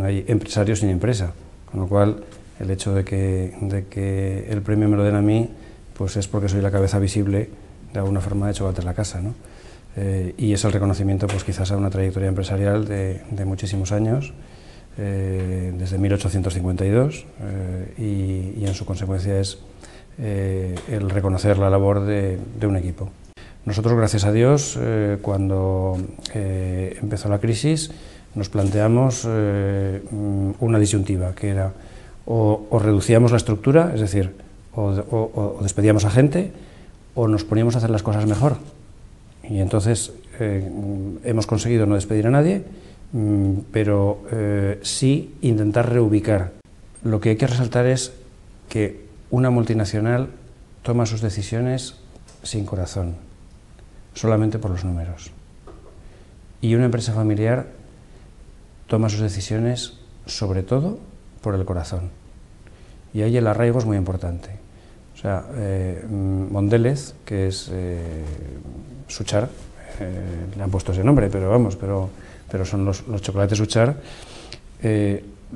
Hay empresarios sin empresa, con lo cual el hecho de que el premio me lo den a mí, pues es porque soy la cabeza visible de alguna forma de Chocolate La Casa, ¿no? Y es el reconocimiento pues quizás a una trayectoria empresarial de muchísimos años, desde 1852, y en su consecuencia es el reconocer la labor de un equipo. Nosotros, gracias a Dios, cuando empezó la crisis, nos planteamos una disyuntiva, que era o reducíamos la estructura, es decir, o despedíamos a gente, o nos poníamos a hacer las cosas mejor. Y entonces hemos conseguido no despedir a nadie, pero sí intentar reubicar. Lo que hay que resaltar es que una multinacional toma sus decisiones sin corazón, solamente por los números. Y una empresa familiar toma sus decisiones sobre todo por el corazón. Y ahí el arraigo es muy importante. O sea, Mondelez, que es Suchard, le han puesto ese nombre, pero vamos, pero son los chocolates Suchard,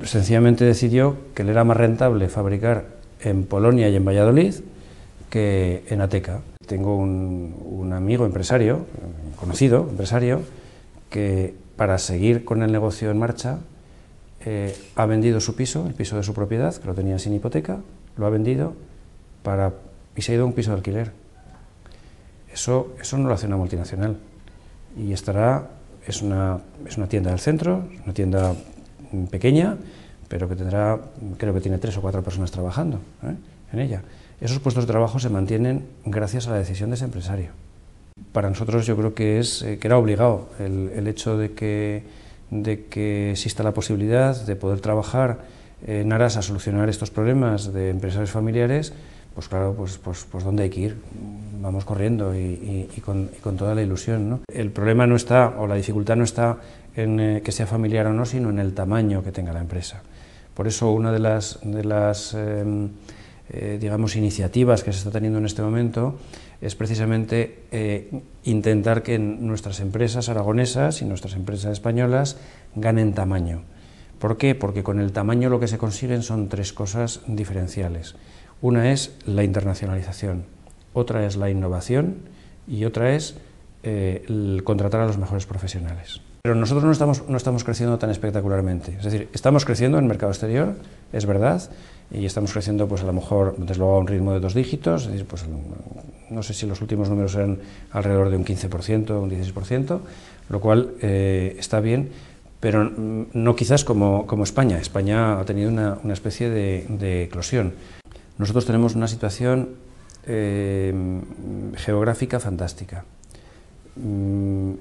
sencillamente decidió que le era más rentable fabricar en Polonia y en Valladolid que en Ateca. Tengo un amigo empresario, conocido empresario, que para seguir con el negocio en marcha ha vendido su piso, el piso de su propiedad, que lo tenía sin hipoteca, lo ha vendido y se ha ido a un piso de alquiler. Eso no lo hace una multinacional. Y es una tienda del centro, una tienda pequeña, pero que tendrá, creo que tiene 3 o 4 personas trabajando en ella. Esos puestos de trabajo se mantienen gracias a la decisión de ese empresario. Para nosotros yo creo que era obligado el hecho de que exista la posibilidad de poder trabajar en aras a solucionar estos problemas de empresarios familiares. Pues claro, pues ¿dónde hay que ir? Vamos corriendo y con toda la ilusión, ¿no? El problema no está, o la dificultad no está en que sea familiar o no, sino en el tamaño que tenga la empresa. Por eso una de las digamos, iniciativas que se está teniendo en este momento es precisamente intentar que nuestras empresas aragonesas y nuestras empresas españolas ganen tamaño. ¿Por qué? Porque con el tamaño lo que se consiguen son 3 cosas diferenciales. Una es la internacionalización, otra es la innovación y otra es el contratar a los mejores profesionales. Pero nosotros no estamos creciendo tan espectacularmente, es decir, estamos creciendo en el mercado exterior, es verdad, y estamos creciendo pues a lo mejor desde luego a un ritmo de 2 dígitos, es decir, pues, no sé si los últimos números eran alrededor de un 15%, un 16%, lo cual está bien, pero no quizás como España. España ha tenido una especie de eclosión. Nosotros tenemos una situación geográfica fantástica.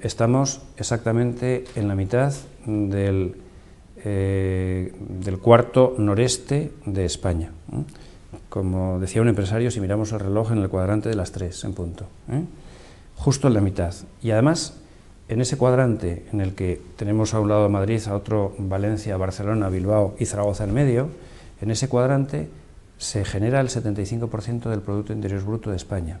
Estamos exactamente en la mitad del cuarto noreste de España. Como decía un empresario, si miramos el reloj en el cuadrante de las 3 en punto, justo en la mitad. Y además, en ese cuadrante en el que tenemos a un lado Madrid, a otro Valencia, Barcelona, Bilbao y Zaragoza en medio, en ese cuadrante se genera el 75% del Producto Interior Bruto de España.